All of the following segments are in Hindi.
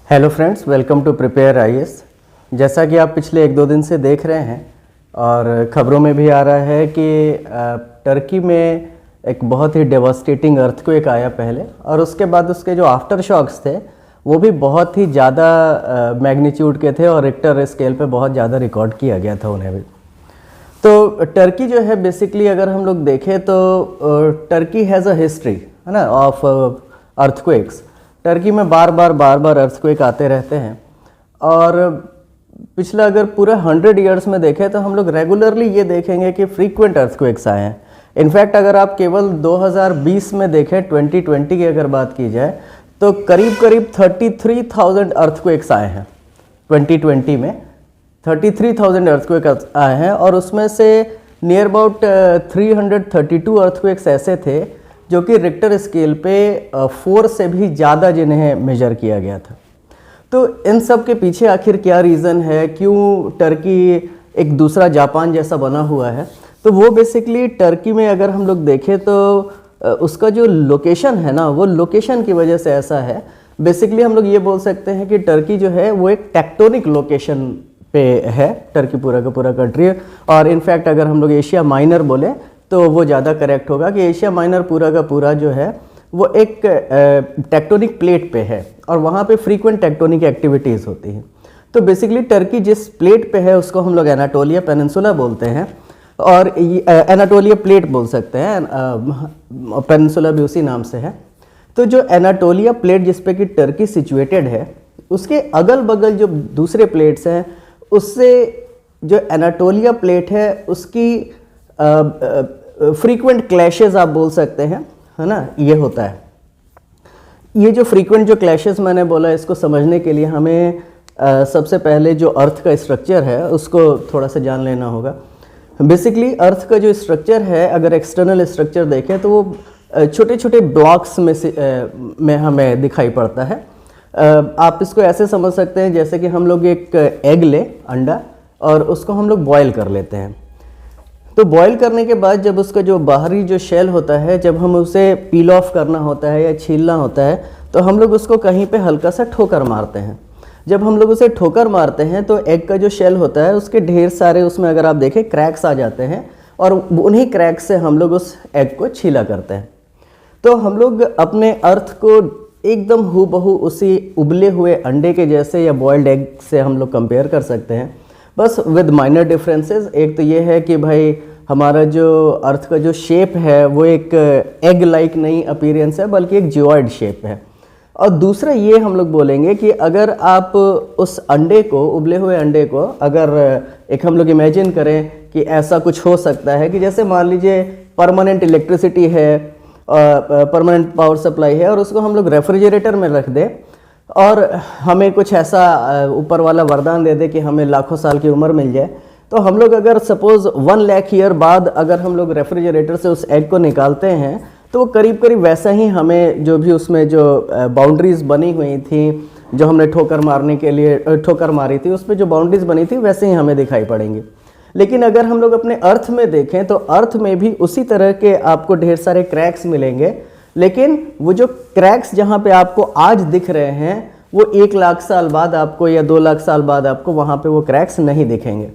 Hello friends, welcome to prepare IAS. जैसा कि आप पिछले एक दो दिन से देख रहे हैं और ख़बरों में भी आ रहा है कि टर्की में एक बहुत ही डेवास्टेटिंग अर्थक्वेक आया पहले, और उसके बाद उसके जो आफ्टर शॉक्स थे वो भी बहुत ही ज़्यादा मैग्नीट्यूड के थे और रिक्टर स्केल पे बहुत ज़्यादा रिकॉर्ड किया गया था उन्हें भी। तो टर्की जो है बेसिकली अगर हम लोग देखें तो टर्की हैज़ अ हिस्ट्री, है ना, ऑफ अर्थक्वेक्स। टर्की में बार बार अर्थक्वेक आते रहते हैं, और पिछला अगर पूरा 100 ईयर्स में देखें तो हम लोग रेगुलरली ये देखेंगे कि फ्रीक्वेंट अर्थक्वेक्स आए हैं। इनफैक्ट अगर आप केवल 2020 में देखें, 2020 की अगर बात की जाए तो करीब 33,000 अर्थक्वेक्स आए हैं। 2020 में 33,000 अर्थक्वेक आए हैं, और उसमें से नियर अबाउट 332 अर्थक्वेक्स ऐसे थे जो कि रिक्टर स्केल पे 4 से भी ज़्यादा जिन्हें मेजर किया गया था। तो इन सब के पीछे आखिर क्या रीज़न है, क्यों टर्की एक दूसरा जापान जैसा बना हुआ है? तो वो बेसिकली टर्की में अगर हम लोग देखें तो उसका जो लोकेशन है ना, वो लोकेशन की वजह से ऐसा है। बेसिकली हम लोग ये बोल सकते हैं कि टर्की जो है वो एक टेक्टोनिक लोकेशन पे है, टर्की पूरा का पूरा कंट्री। और इनफैक्ट अगर हम लोग एशिया माइनर बोले तो वो ज़्यादा करेक्ट होगा कि एशिया माइनर पूरा का पूरा जो है वो एक टेक्टोनिक प्लेट पे है, और वहाँ पे फ्रीक्वेंट टेक्टोनिक एक्टिविटीज़ होती हैं। तो बेसिकली टर्की जिस प्लेट पे है उसको हम लोग एनाटोलिया पेनिनसुला बोलते हैं, और एनाटोलिया प्लेट बोल सकते हैं, पेनिनसुला भी उसी नाम से है। तो जो एनाटोलिया प्लेट जिस पे कि टर्की सिचुएटेड है, उसके अगल बगल जो दूसरे प्लेट्स हैं, उससे जो एनाटोलिया प्लेट है उसकी फ्रीक्वेंट क्लैशेस आप बोल सकते हैं, है ना, ये होता है। ये जो फ्रीक्वेंट जो क्लैशेस मैंने बोला, इसको समझने के लिए हमें सबसे पहले जो अर्थ का स्ट्रक्चर है उसको थोड़ा सा जान लेना होगा। बेसिकली अर्थ का जो स्ट्रक्चर है, अगर एक्सटर्नल स्ट्रक्चर देखें तो वो छोटे छोटे ब्लॉक्स में हमें दिखाई पड़ता है। आप इसको ऐसे समझ सकते हैं जैसे कि हम लोग एक एग ले, अंडा, और उसको हम लोग बॉयल कर लेते हैं। तो बॉयल करने के बाद जब उसका जो बाहरी जो शेल होता है, जब हम उसे पील ऑफ करना होता है या छीलना होता है, तो हम लोग उसको कहीं पे हल्का सा ठोकर मारते हैं। जब हम लोग उसे ठोकर मारते हैं तो एग का जो शेल होता है उसके ढेर सारे, उसमें अगर आप देखें, क्रैक्स आ जाते हैं, और उन्हीं क्रैक्स से हम लोग उस एग को छीला करते हैं। तो हम लोग अपने अर्थ को एकदम हूबहू उसी उबले हुए अंडे के जैसे या बॉयल्ड एग से हम लोग कंपेयर कर सकते हैं, बस विद माइनर डिफरेंसेस। एक तो ये है कि भाई हमारा जो अर्थ का जो शेप है वो एक एग लाइक नहीं अपीयरेंस है, बल्कि एक जियोइड शेप है। और दूसरा ये हम लोग बोलेंगे कि अगर आप उस अंडे को, उबले हुए अंडे को, अगर एक हम लोग इमेजिन करें कि ऐसा कुछ हो सकता है कि जैसे मान लीजिए परमानेंट इलेक्ट्रिसिटी है, परमानेंट पावर सप्लाई है, और उसको हम लोग रेफ्रिजरेटर में रख दें और हमें कुछ ऐसा ऊपर वाला वरदान दे दे कि हमें लाखों साल की उम्र मिल जाए। तो हम लोग अगर सपोज 1 लाख ईयर बाद अगर हम लोग रेफ्रिजरेटर से उस एग को निकालते हैं तो वो करीब करीब वैसा ही हमें, जो भी उसमें जो बाउंड्रीज बनी हुई थी, जो हमने ठोकर मारने के लिए ठोकर मारी थी, उस पर जो बाउंड्रीज बनी थी वैसे ही हमें दिखाई पड़ेंगी। लेकिन अगर हम लोग अपने अर्थ में देखें तो अर्थ में भी उसी तरह के आपको ढेर सारे क्रैक्स मिलेंगे, लेकिन वो जो क्रैक्स जहाँ पे आपको आज दिख रहे हैं वो 1 लाख साल बाद आपको या 2 लाख साल बाद आपको वहाँ पे वो क्रैक्स नहीं दिखेंगे।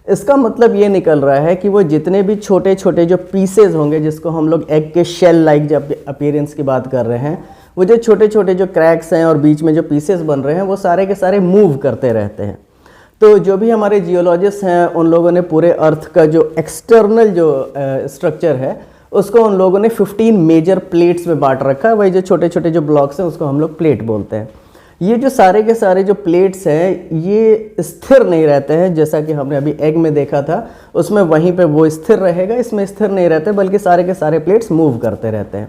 इसका मतलब ये निकल रहा है कि वो जितने भी छोटे छोटे जो पीसेज होंगे, जिसको हम लोग एग के शेल लाइक जब अपीयरेंस की बात कर रहे हैं, वो जो छोटे छोटे जो क्रैक्स हैं और बीच में जो पीसेज बन रहे हैं वो सारे के सारे मूव करते रहते हैं। तो जो भी हमारे जियोलॉजिस्ट हैं उन लोगों ने पूरे अर्थ का जो एक्सटर्नल जो स्ट्रक्चर है उसको उन लोगों ने 15 मेजर प्लेट्स में बांट रखा है। वही जो छोटे छोटे जो ब्लॉक्स हैं उसको हम लोग प्लेट बोलते हैं। ये जो सारे के सारे जो प्लेट्स हैं ये स्थिर नहीं रहते हैं, जैसा कि हमने अभी एग में देखा था, उसमें वहीं पे वो स्थिर रहेगा, इसमें स्थिर नहीं रहते, बल्कि सारे के सारे प्लेट्स मूव करते रहते हैं।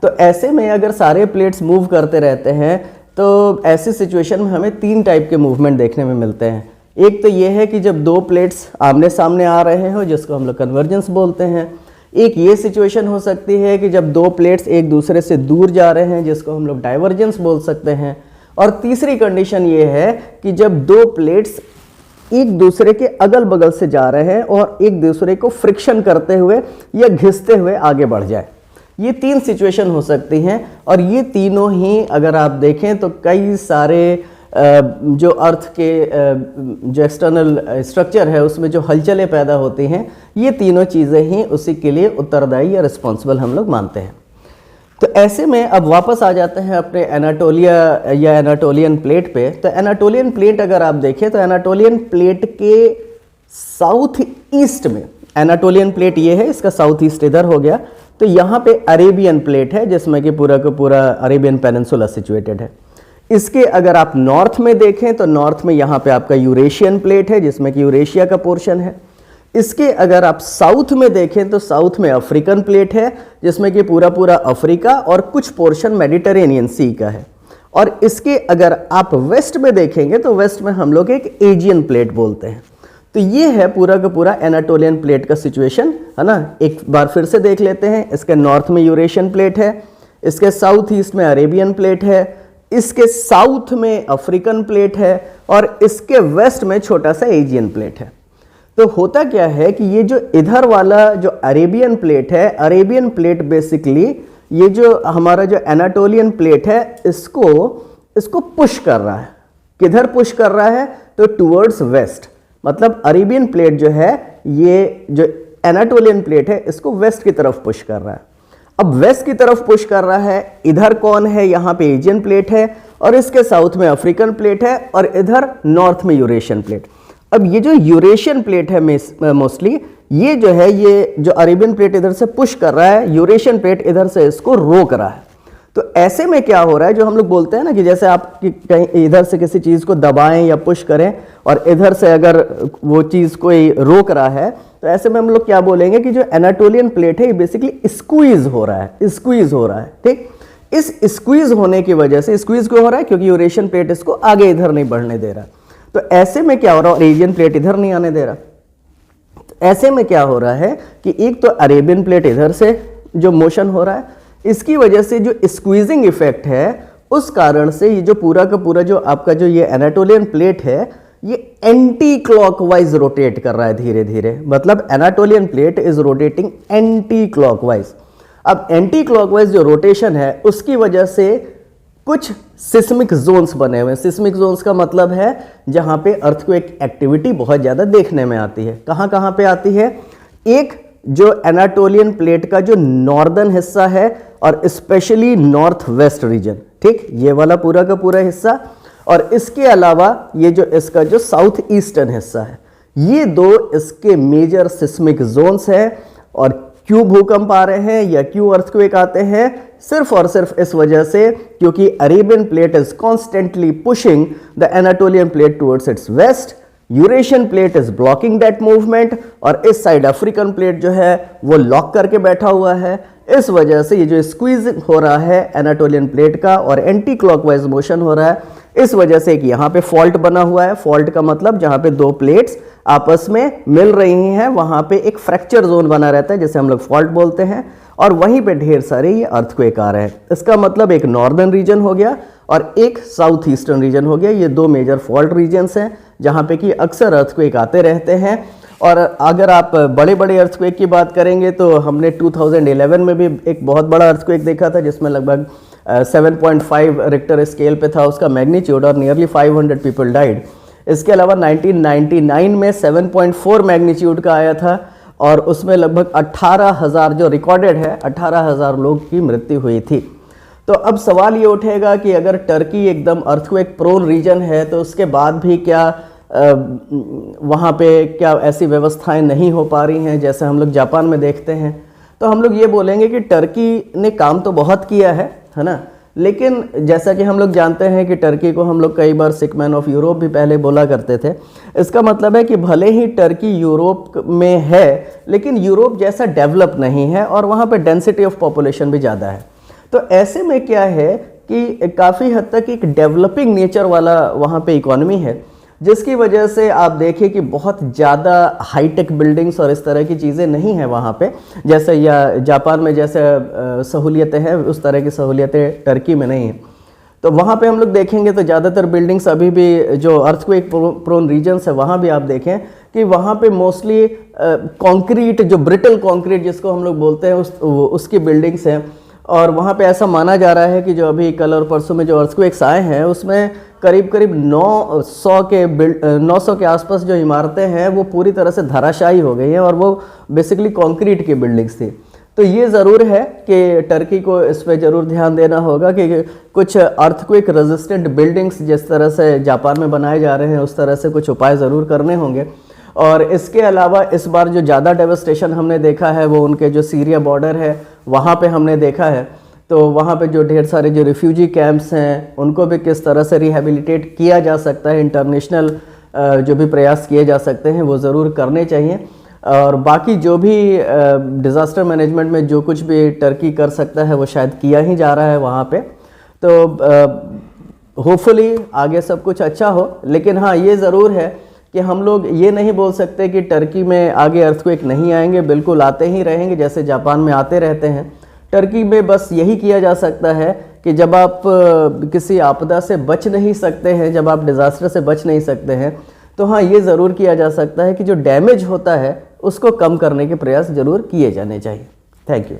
तो ऐसे में अगर सारे प्लेट्स मूव करते रहते हैं तो ऐसी सिचुएशन में हमें 3 टाइप के मूवमेंट देखने में मिलते हैं। एक तो ये है कि जब 2 प्लेट्स आमने सामने आ रहे हो, जिसको हम लोग कन्वर्जेंस बोलते हैं। एक ये सिचुएशन हो सकती है कि जब 2 प्लेट्स एक दूसरे से दूर जा रहे हैं, जिसको हम लोग डाइवर्जेंस बोल सकते हैं। और तीसरी कंडीशन ये है कि जब 2 प्लेट्स एक दूसरे के अगल बगल से जा रहे हैं और एक दूसरे को फ्रिक्शन करते हुए या घिसते हुए आगे बढ़ जाए। ये 3 सिचुएशन हो सकती हैं, और ये तीनों ही अगर आप देखें तो कई सारे जो अर्थ के जो एक्सटर्नल स्ट्रक्चर है उसमें जो हलचलें पैदा होती हैं, ये तीनों चीज़ें ही उसी के लिए उत्तरदायी या रिस्पॉन्सिबल हम लोग मानते हैं। तो ऐसे में अब वापस आ जाते हैं अपने एनाटोलिया या एनाटोलियन प्लेट पे। तो एनाटोलियन प्लेट अगर आप देखें तो एनाटोलियन प्लेट के साउथ ईस्ट में, एनाटोलियन प्लेट ये है, इसका साउथ ईस्ट इधर हो गया, तो यहाँ पे अरेबियन प्लेट है जिसमें कि पूरा का पूरा अरेबियन पेनिनसुला सिचुएटेड है। इसके अगर आप नॉर्थ में देखें तो नॉर्थ में यहाँ पे आपका यूरेशियन प्लेट है जिसमें कि यूरेशिया का पोर्शन है। इसके अगर आप साउथ में देखें तो साउथ में अफ्रीकन प्लेट है जिसमें कि पूरा पूरा अफ्रीका और कुछ पोर्शन मेडिटेरेनियन सी का है। और इसके अगर आप वेस्ट में देखेंगे तो वेस्ट में हम लोग एक एजियन प्लेट बोलते हैं। तो ये है पूरा का पूरा एनाटोलियन प्लेट का सिचुएशन, है ना। एक बार फिर से देख लेते हैं। इसके नॉर्थ में यूरेशियन प्लेट है, इसके साउथ ईस्ट में अरेबियन प्लेट है, इसके साउथ में अफ्रीकन प्लेट है और इसके वेस्ट में छोटा सा एजियन प्लेट है। तो होता क्या है कि ये जो इधर वाला जो अरेबियन प्लेट है, अरेबियन प्लेट बेसिकली ये जो हमारा जो एनाटोलियन प्लेट है इसको पुश कर रहा है। किधर पुश कर रहा है? तो टुवर्ड्स वेस्ट। मतलब अरेबियन प्लेट जो है, ये जो एनाटोलियन प्लेट है, इसको वेस्ट की तरफ पुश कर रहा है। अब वेस्ट की तरफ पुश कर रहा है, इधर कौन है? यहाँ पे एजियन प्लेट है और इसके साउथ में अफ्रीकन प्लेट है और इधर नॉर्थ में यूरेशियन प्लेट। अब ये जो यूरेशियन प्लेट है मोस्टली, ये जो है, ये जो अरेबियन प्लेट इधर से पुश कर रहा है, यूरेशियन प्लेट इधर से इसको रोक रहा है। तो ऐसे में क्या हो रहा है, जो हम लोग बोलते हैं ना कि जैसे आप कहीं इधर से किसी चीज़ को दबाएं या पुश करें और इधर से अगर वो चीज़ कोई रोक रहा है, तो ऐसे में हम लोग क्या बोलेंगे कि जो एनाटोलियन प्लेट है ये बेसिकली स्क्वीज हो रहा है, स्क्वीज हो रहा है। ठीक, इस स्क्वीज होने की वजह से, स्क्वीज क्यों हो रहा है? क्योंकि यूरेशियन प्लेट इसको आगे इधर नहीं बढ़ने दे रहा। तो ऐसे में क्या हो रहा है? और एशियन प्लेट इधर नहीं आने दे रहा। तो ऐसे में क्या हो रहा है कि एक तो अरेबियन प्लेट इधर से जो मोशन हो रहा है, इसकी वजह से जो स्क्वीजिंग इफेक्ट है, उस कारण से ये जो पूरा का पूरा जो आपका जो ये एनाटोलियन प्लेट है, ये एंटी क्लॉकवाइज रोटेट कर रहा है धीरे धीरे। मतलब Anatolian plate is rotating anti clockwise. अब एंटी क्लॉकवाइज जो रोटेशन है, उसकी वजह से कुछ सिस्मिक जोन्स बने हुए हैं। सिस्मिक जोन्स का मतलब है जहां पे अर्थक्वेक एक्टिविटी बहुत ज़्यादा देखने में आती है। कहाँ कहाँ पे आती है? एक जो एनाटोलियन प्लेट का जो नॉर्दर्न हिस्सा है और स्पेशली नॉर्थ वेस्ट रीजन, ठीक, ये वाला पूरा का पूरा हिस्सा, और इसके अलावा ये जो इसका जो साउथ ईस्टर्न हिस्सा है, ये दो इसके मेजर सिस्मिक जोन्स हैं। और क्यों भूकंप आ रहे हैं या क्यों अर्थक्वेक आते हैं? सिर्फ और सिर्फ इस वजह से क्योंकि Arabian plate is constantly pushing the Anatolian plate towards its west, Eurasian plate is blocking that movement, और इस साइड अफ्रीकन प्लेट जो है वो लॉक करके बैठा हुआ है। इस वजह से ये जो स्क्वीज हो रहा है एनाटोलियन प्लेट का और एंटी क्लॉकवाइज मोशन हो रहा है, इस वजह से कि यहाँ पे फॉल्ट बना हुआ है। फॉल्ट का मतलब जहाँ पे दो प्लेट्स आपस में मिल रही हैं, वहाँ पे एक फ्रैक्चर जोन बना रहता है जिसे हम लोग फॉल्ट बोलते हैं, और वहीं पे ढेर सारे ये अर्थक्वेक आ रहे हैं। इसका मतलब एक नॉर्दर्न रीजन हो गया और एक साउथ ईस्टर्न रीजन हो गया। ये दो मेजर फॉल्ट रीजन्स हैं जहाँ पे कि अक्सर अर्थक्वेक आते रहते हैं। और अगर आप बड़े बड़े अर्थक्वेक की बात करेंगे तो हमने 2011 में भी एक बहुत बड़ा अर्थक्वेक देखा था जिसमें लगभग 7.5 रिक्टर स्केल पे था उसका मैग्नीट्यूड और नियरली 500 पीपल डाइड। इसके अलावा 1999 में 7.4 मैग्नीट्यूड का आया था और उसमें लगभग 18,000 जो रिकॉर्डेड है 18,000 लोग की मृत्यु हुई थी। तो अब सवाल ये उठेगा कि अगर टर्की एकदम अर्थक्वेक प्रोन रीजन है तो उसके बाद भी क्या वहाँ पे क्या ऐसी व्यवस्थाएं नहीं हो पा रही हैं जैसे हम लोग जापान में देखते हैं? तो हम लोग ये बोलेंगे कि टर्की ने काम तो बहुत किया है ना, लेकिन जैसा कि हम लोग जानते हैं कि टर्की को हम लोग कई बार सिक मैन ऑफ यूरोप भी पहले बोला करते थे। इसका मतलब है कि भले ही टर्की यूरोप में है लेकिन यूरोप जैसा डेवलप नहीं है और वहाँ पे डेंसिटी ऑफ पॉपुलेशन भी ज़्यादा है। तो ऐसे में क्या है कि काफ़ी हद तक एक डेवलपिंग नेचर वाला वहाँ पे इकोनॉमी है, जिसकी वजह से आप देखिए कि बहुत ज़्यादा हाईटेक बिल्डिंग्स और इस तरह की चीज़ें नहीं हैं वहाँ पे, जैसे या जापान में जैसे सहूलियतें हैं उस तरह की सहूलियतें टर्की में नहीं हैं। तो वहाँ पे हम लोग देखेंगे तो ज़्यादातर बिल्डिंग्स अभी भी जो अर्थक्वेक प्रोन रीजन्स है वहाँ भी आप देखें कि वहाँ पे मोस्टली कंक्रीट, जो ब्रिटल कंक्रीट जिसको हम लोग बोलते हैं उसकी बिल्डिंग्स हैं। और वहाँ पे ऐसा माना जा रहा है कि जो अभी कल और परसों में जो अर्थक्वेक्स आए हैं उसमें करीब करीब 900 के आसपास जो इमारतें हैं वो पूरी तरह से धराशायी हो गई हैं और वो बेसिकली कंक्रीट की बिल्डिंग्स थी। तो ये ज़रूर है कि टर्की को इस पे ज़रूर ध्यान देना होगा कि कुछ अर्थक्वेक रेजिस्टेंट बिल्डिंग्स जिस तरह से जापान में बनाए जा रहे हैं उस तरह से कुछ उपाय ज़रूर करने होंगे। और इसके अलावा इस बार जो ज़्यादा डेवस्टेशन हमने देखा है वो उनके जो सीरिया बॉर्डर है वहाँ पे हमने देखा है। तो वहाँ पे जो ढेर सारे जो रिफ्यूजी कैंप्स हैं उनको भी किस तरह से रिहेबिलिटेट किया जा सकता है, इंटरनेशनल जो भी प्रयास किए जा सकते हैं वो ज़रूर करने चाहिए। और बाकी जो भी डिज़ास्टर मैनेजमेंट में जो कुछ भी टर्की कर सकता है वो शायद किया ही जा रहा है वहाँ पे। तो होपफुली आगे सब कुछ अच्छा हो। लेकिन हाँ, ये ज़रूर है कि हम लोग ये नहीं बोल सकते कि टर्की में आगे अर्थक्वेक नहीं आएंगे, बिल्कुल आते ही रहेंगे जैसे जापान में आते रहते हैं। टर्की में बस यही किया जा सकता है कि जब आप किसी आपदा से बच नहीं सकते हैं, जब आप डिज़ास्टर से बच नहीं सकते हैं, तो हाँ ये ज़रूर किया जा सकता है कि जो डैमेज होता है उसको कम करने के प्रयास ज़रूर किए जाने चाहिए। Thank you.